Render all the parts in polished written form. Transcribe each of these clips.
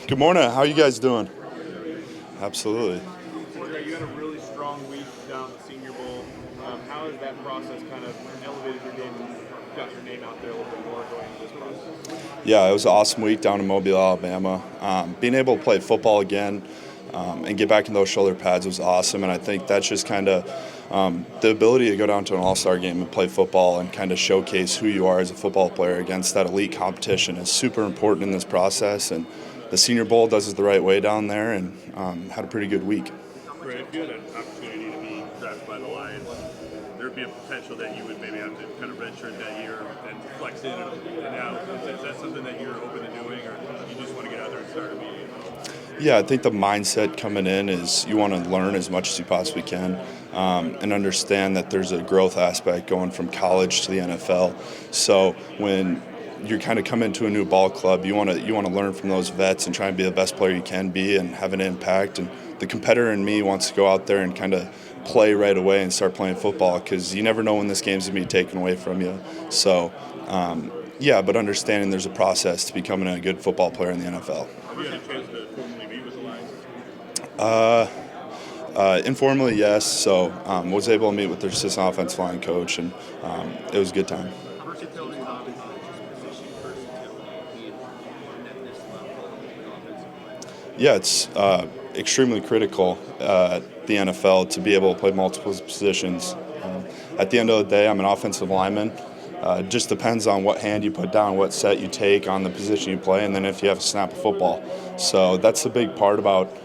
Good morning. How are you guys doing? Absolutely. You had a really strong week down at the Senior Bowl. How has that process kind of elevated your game and got your name out there a little bit more going into this process? Yeah, it was an awesome week down in Mobile, Alabama. Being able to play football again and get back in those shoulder pads was awesome. And I think that's just kind of the ability to go down to an all-star game and play football and kind of showcase who you are as a football player against that elite competition is super important in this process. And the Senior Bowl does it the right way down there and had a pretty good week. Right, if you had an opportunity to be drafted by the Lions, there would be a potential that you would maybe have to kind of redshirt that year and flex in. And now, is that something that you're open to doing, or you just want to get out there and start immediately? Yeah, I think the mindset coming in is you want to learn as much as you possibly can and understand that there's a growth aspect going from college to the NFL. So when you kind of come into a new ball club, you want to learn from those vets and try and be the best player you can be and have an impact. And the competitor in me wants to go out there and kind of play right away and start playing football because you never know when this game's going to be taken away from you. So, but understanding there's a process to becoming a good football player in the NFL. Have you had a chance to formally meet with the Lions? Informally, yes. So was able to meet with their assistant offensive line coach, and it was a good time. Yeah, it's extremely critical at the NFL to be able to play multiple positions. At the end of the day, I'm an offensive lineman. It just depends on what hand you put down, what set you take on the position you play, and then if you have to snap a football. So that's the big part about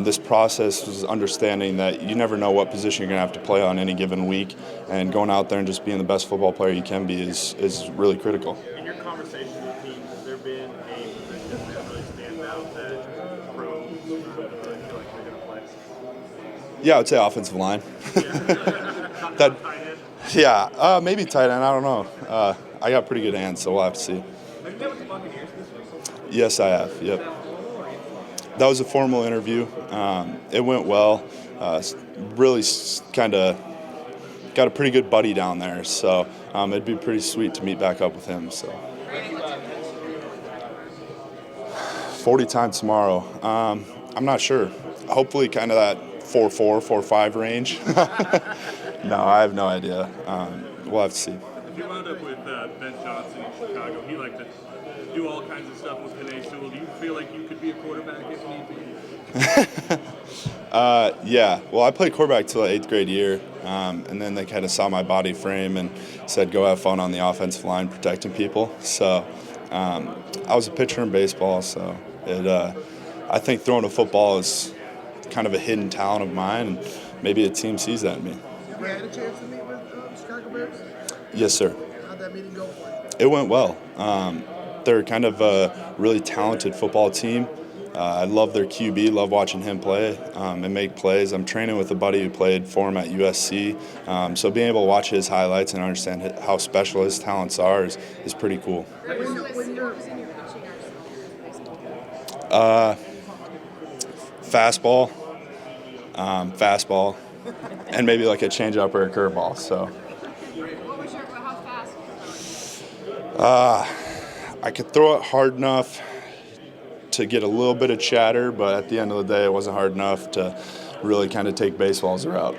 this process is understanding that you never know what position you're going to have to play on any given week, and going out there and just being the best football player you can be is really critical. In your conversation with teams, has there been a position that really stands out that pros really feel like they're going to play? Yeah, I would say offensive line. Tight end? Yeah, maybe tight end. I don't know. I got pretty good hands, so we'll have to see. Have you met with the Buccaneers this week? Yes, I have. Yep. That was a formal interview. It went well. Really kind of got a pretty good buddy down there, so it'd be pretty sweet to meet back up with him. So 40 times tomorrow. I'm not sure. Hopefully kind of that 4.4, 4.5 range. No, I have no idea. We'll have to see. If you wound up with Ben Johnson in Chicago, he liked to do all kinds of stuff with Penei Sewell. Do you feel like you could be a quarterback if need be? Yeah. Well, I played quarterback till the 8th grade year, and then they kind of saw my body frame and said, go have fun on the offensive line protecting people. So I was a pitcher in baseball, so I think throwing a football is kind of a hidden talent of mine, and maybe a team sees that in me. You had a chance to meet with the Chicago Bears? Yes, sir. How'd that meeting go for you? It went well. They're kind of a really talented football team. I love their QB, love watching him play and make plays. I'm training with a buddy who played for him at USC, so being able to watch his highlights and understand how special his talents are is pretty cool. Fastball, and maybe like a changeup or a curveball. So. I could throw it hard enough to get a little bit of chatter, but at the end of the day, it wasn't hard enough to really kind of take baseball as a route.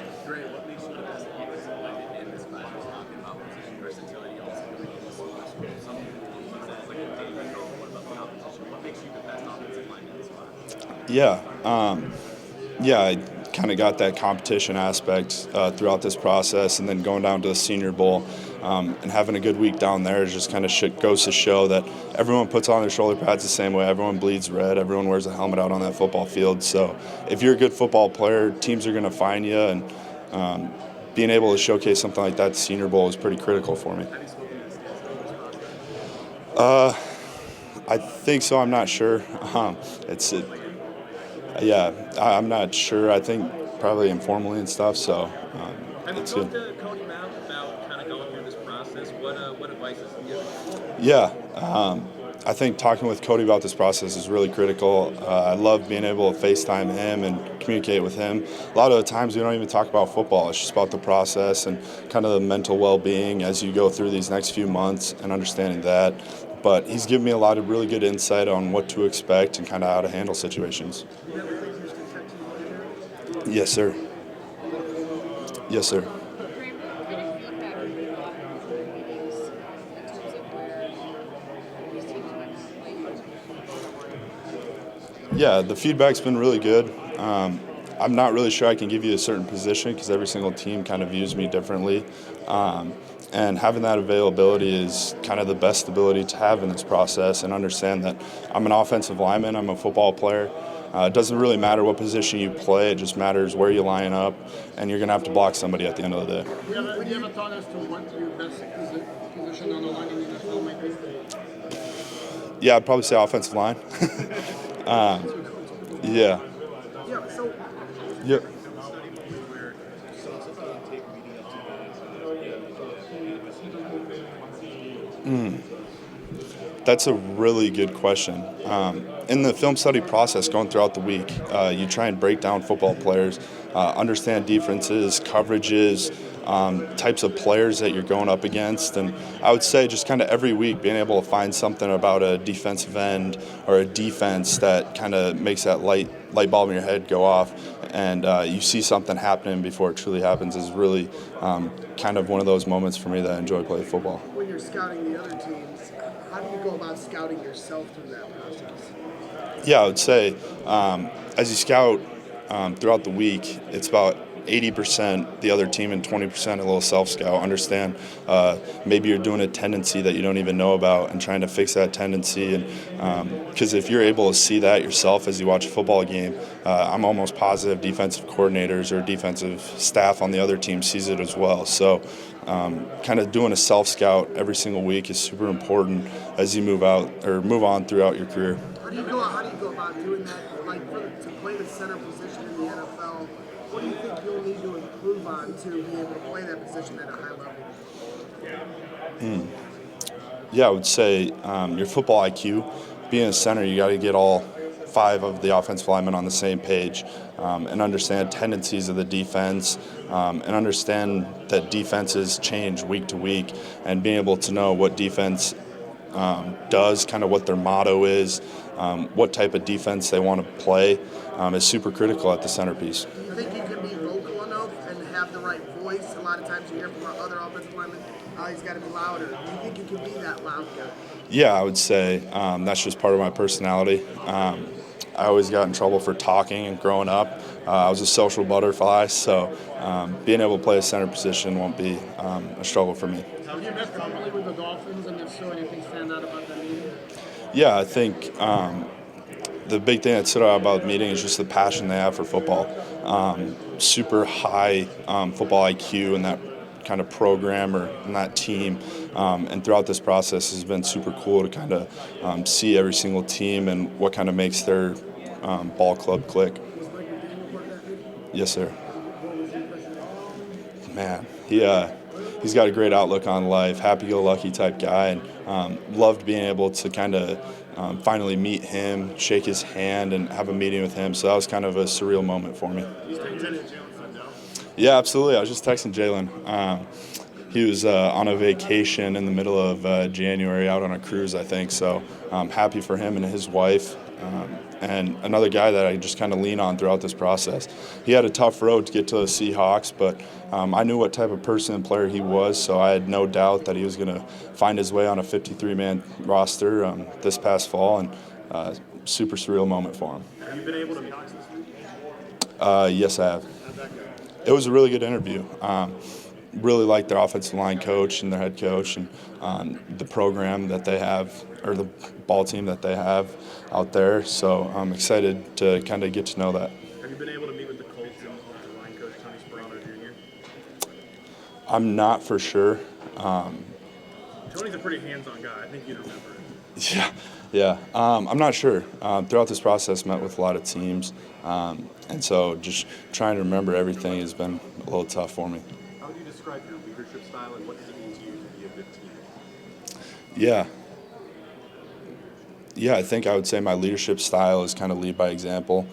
I kind of got that competition aspect throughout this process, and then going down to the Senior Bowl and having a good week down there is just kind of goes to show that everyone puts on their shoulder pads the same way. Everyone bleeds red. Everyone wears a helmet out on that football field. So if you're a good football player, teams are going to find you, and being able to showcase something like that at the Senior Bowl is pretty critical for me. I think so. I'm not sure. I'm not sure. I think probably informally and stuff. So it's good. Have you talked to Cody Mapp about kind of going through this process? What advice has he given? Yeah. I think talking with Cody about this process is really critical. I love being able to FaceTime him and communicate with him. A lot of the times we don't even talk about football. It's just about the process and kind of the mental well-being as you go through these next few months and understanding that. but he's given me a lot of really good insight on what to expect and kind of how to handle situations. You never think you should catch you later? Yes, sir. Yes, sir. Graham, what kind of feedback have you gotten from the meetings in terms of where these teams might play? Yeah, the feedback's been really good. I'm not really sure I can give you a certain position because every single team kind of views me differently. And having that availability is kind of the best ability to have in this process, and understand that I'm an offensive lineman, I'm a football player. It doesn't really matter what position you play, it just matters where you line up, and you're going to have to block somebody at the end of the day. Do you have a thought as to what your best position on the line in the NFL might be? Yeah, I'd probably say offensive line. Yeah. Yeah, so Yep. That's a really good question. In the film study process going throughout the week, you try and break down football players, understand defenses, coverages, types of players that you're going up against. And I would say just kind of every week being able to find something about a defensive end or a defense that kind of makes that light bulb in your head go off, and you see something happening before it truly happens is really kind of one of those moments for me that I enjoy playing football. when you're scouting the other teams, how do you go about scouting yourself through that process? Yeah, I would say as you scout throughout the week, it's about 80% the other team and 20% a little self-scout. Understand maybe you're doing a tendency that you don't even know about and trying to fix that tendency. And because if you're able to see that yourself as you watch a football game, I'm almost positive defensive coordinators or defensive staff on the other team sees it as well. So kind of doing a self-scout every single week is super important as you move on throughout your career. How do you go about doing that? Like to play the center position in the NFL, what do you think you'll need to improve on to be able to play that position at a high level? Yeah, I would say your football IQ. Being a center, you got to get all 5 of the offensive linemen on the same page and understand tendencies of the defense and understand that defenses change week to week, and being able to know what defense does, kind of what their motto is, what type of defense they want to play is super critical at the centerpiece. I think you can be vocal enough and have the right voice. A lot of times you hear from our other offensive linemen, he's got to be louder. Do you think you can be that loud guy? Yeah, I would say that's just part of my personality. I always got in trouble for talking and growing up. I was a social butterfly, so being able to play a center position won't be a struggle for me. Have you met formally with the Dolphins, and if so, anything stand out about that meeting? Yeah, I think the big thing that stood out about the meeting is just the passion they have for football. Super high football IQ in that kind of program or in that team. And throughout this process has been super cool to kind of see every single team and what kind of makes their ball club click. Yes, sir. Man, he's got a great outlook on life, happy-go-lucky type guy, and loved being able to kind of finally meet him, shake his hand, and have a meeting with him. So that was kind of a surreal moment for me. Yeah, absolutely. I was just texting Jalen. He was on a vacation in the middle of January out on a cruise, I think. So I'm happy for him and his wife. And another guy that I just kind of lean on throughout this process. He had a tough road to get to the Seahawks, but I knew what type of person and player he was, so I had no doubt that he was going to find his way on a 53-man roster this past fall, and super surreal moment for him. Have you been able to meet him? Yes, I have. It was a really good interview. Really like their offensive line coach and their head coach and the program that they have, or the ball team that they have out there. So I'm excited to kind of get to know that. Have you been able to meet with the Colts and offensive line coach Tony Sperano Jr.? I'm not for sure. Tony's a pretty hands-on guy. I think you'd remember. Yeah. I'm not sure. Throughout this process, met with a lot of teams, and so just trying to remember everything has been a little tough for me. How would you describe your leadership style, and what does it mean to you to be a good teammate? Yeah, I think I would say my leadership style is kind of lead by example.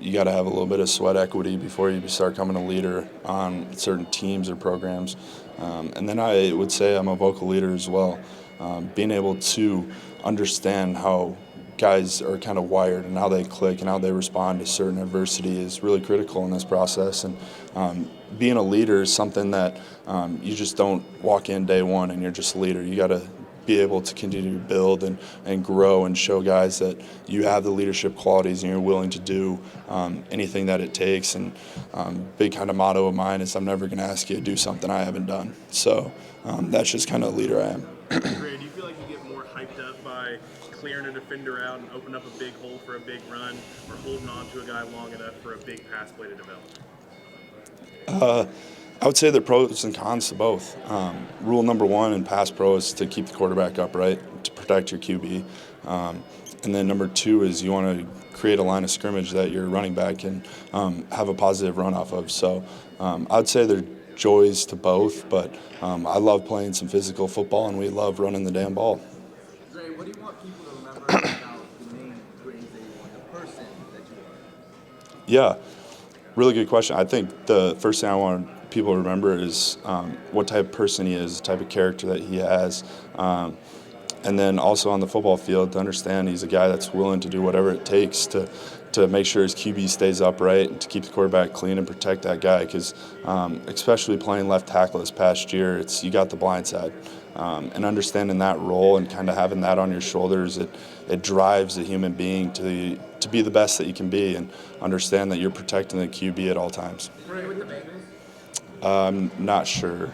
You got to have a little bit of sweat equity before you start becoming a leader on certain teams or programs. And then I would say I'm a vocal leader as well. being able to understand how guys are kind of wired and how they click and how they respond to certain adversity is really critical in this process. And being a leader is something that you just don't walk in day one and you're just a leader. You got to be able to continue to build and grow and show guys that you have the leadership qualities and you're willing to do anything that it takes. And big kind of motto of mine is I'm never going to ask you to do something I haven't done. So that's just kind of the leader I am. Grey, do you feel like you get more hyped up by clearing a defender out and open up a big hole for a big run, or holding on to a guy long enough for a big pass play to develop? I would say there are pros and cons to both. Rule number one in pass pro is to keep the quarterback upright, to protect your QB. And then number two is you want to create a line of scrimmage that your running back can have a positive run off of. So I'd say there are joys to both, but I love playing some physical football, and we love running the damn ball. Grey, what do you want people to remember about the name Grey Zabel, the person that you are? Yeah, really good question. I think the first thing I want people to remember is what type of person he is, the type of character that he has. And then also on the football field, to understand he's a guy that's willing to do whatever it takes to make sure his QB stays upright and to keep the quarterback clean and protect that guy. Because especially playing left tackle this past year, you got the blind side. And understanding that role and kind of having that on your shoulders, it drives a human being to be the best that you can be and understand that you're protecting the QB at all times. Grey, with the Bengals? I'm not sure.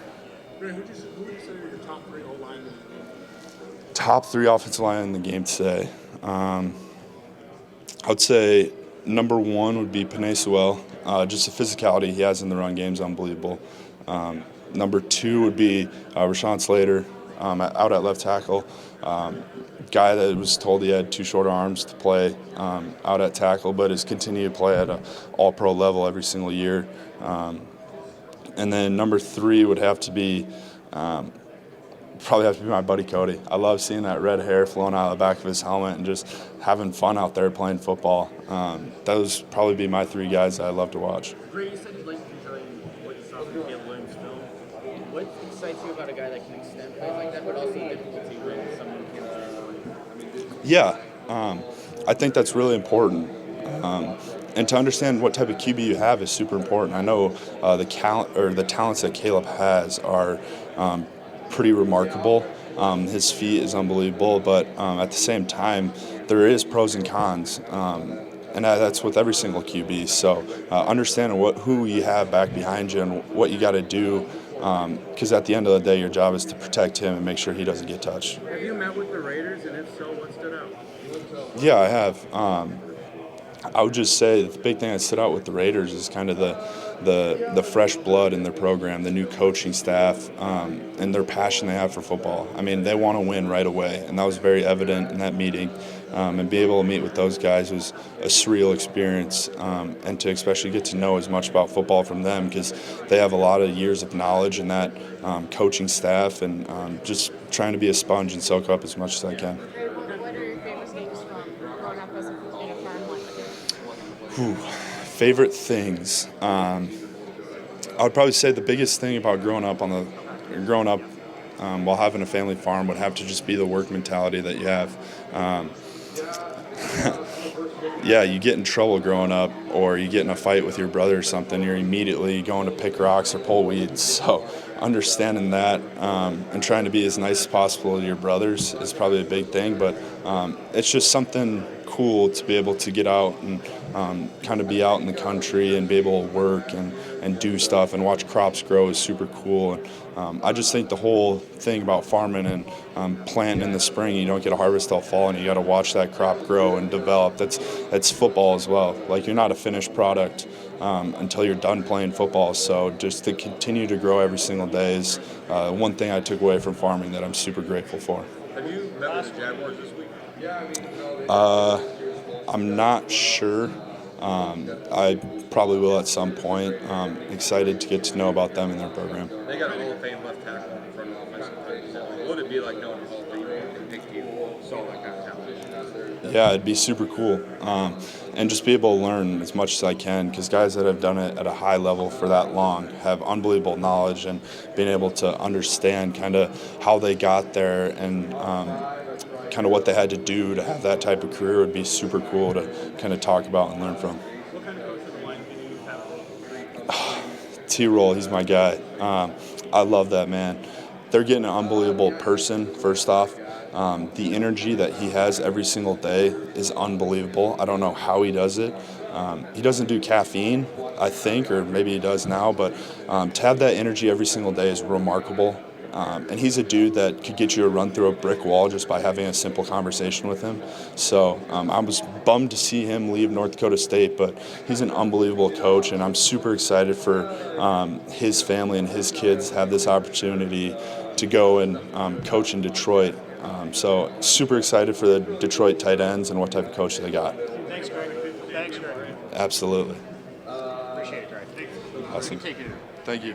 Grey, who would you say were your top 3 O-line in the game? Top 3 offensive line in the game today. I would say number 1 would be Grey Zabel. Just the physicality he has in the run game is unbelievable. Number 2 would be Rashawn Slater out at left tackle. Guy that was told he had too short arms to play out at tackle, but has continued to play at an all-pro level every single year. And then number 3 would have to be my buddy Cody. I love seeing that red hair flowing out of the back of his helmet and just having fun out there playing football. Those probably be my 3 guys that I love to watch. Grey, you said you'd like to enjoy what you saw from Caleb Williams' film. What excites you about a guy that can extend plays like that, but also the difficulty with someone who can't do? Yeah, I think that's really important. And to understand what type of QB you have is super important. I know the talents that Caleb has are pretty remarkable. His feet is unbelievable, but at the same time, there is pros and cons, and that's with every single QB. So understanding who you have back behind you and what you got to do, because at the end of the day, your job is to protect him and make sure he doesn't get touched. Have you met with the Raiders, and if so, what stood out? Yeah, I have. I would just say the big thing that stood out with the Raiders is kind of the fresh blood in their program, the new coaching staff, and their passion they have for football. I mean, they want to win right away, and that was very evident in that meeting. And be able to meet with those guys was a surreal experience, and to especially get to know as much about football from them, because they have a lot of years of knowledge in that coaching staff, and just trying to be a sponge and soak up as much as I can. What are your favorite things from growing up in a farm life? Favorite things. I would probably say the biggest thing about growing up while having a family farm would have to just be the work mentality that you have. Yeah, you get in trouble growing up, or you get in a fight with your brother or something, you're immediately going to pick rocks or pull weeds. So understanding that and trying to be as nice as possible to your brothers is probably a big thing. But it's just something cool to be able to get out and kind of be out in the country and be able to work and do stuff and watch crops grow is super cool. And I just think the whole thing about farming and planting in the spring, you don't get a harvest till fall, and you got to watch that crop grow and develop. That's football as well. Like, you're not a finished product until you're done playing football. So just to continue to grow every single day is one thing I took away from farming that I'm super grateful for. Have you met with the Jaguars this week? I'm not sure. I probably will at some point. Excited to get to know about them and their program. They got a Hall of Fame left tackle in front of offensive players. What would it be like knowing a Hall of Fame and Big Team saw that kind of talent? Yeah, it'd be super cool. And just be able to learn as much as I can, because guys that have done it at a high level for that long have unbelievable knowledge, and being able to understand kind of how they got there and kind of what they had to do to have that type of career would be super cool to kind of talk about and learn from. What kind of coach of the line do you have? T-Roll, he's my guy. I love that man. They're getting an unbelievable person, first off. The energy that he has every single day is unbelievable. I don't know how he does it. He doesn't do caffeine, I think, or maybe he does now, but to have that energy every single day is remarkable. And he's a dude that could get you a run through a brick wall just by having a simple conversation with him. So I was bummed to see him leave North Dakota State, but he's an unbelievable coach, and I'm super excited for his family and his kids have this opportunity to go and coach in Detroit. So super excited for the Detroit tight ends and what type of coach they got. Thanks, Greg. Thanks, Greg. Absolutely. Appreciate it, Greg. Awesome. Take it. Thank you.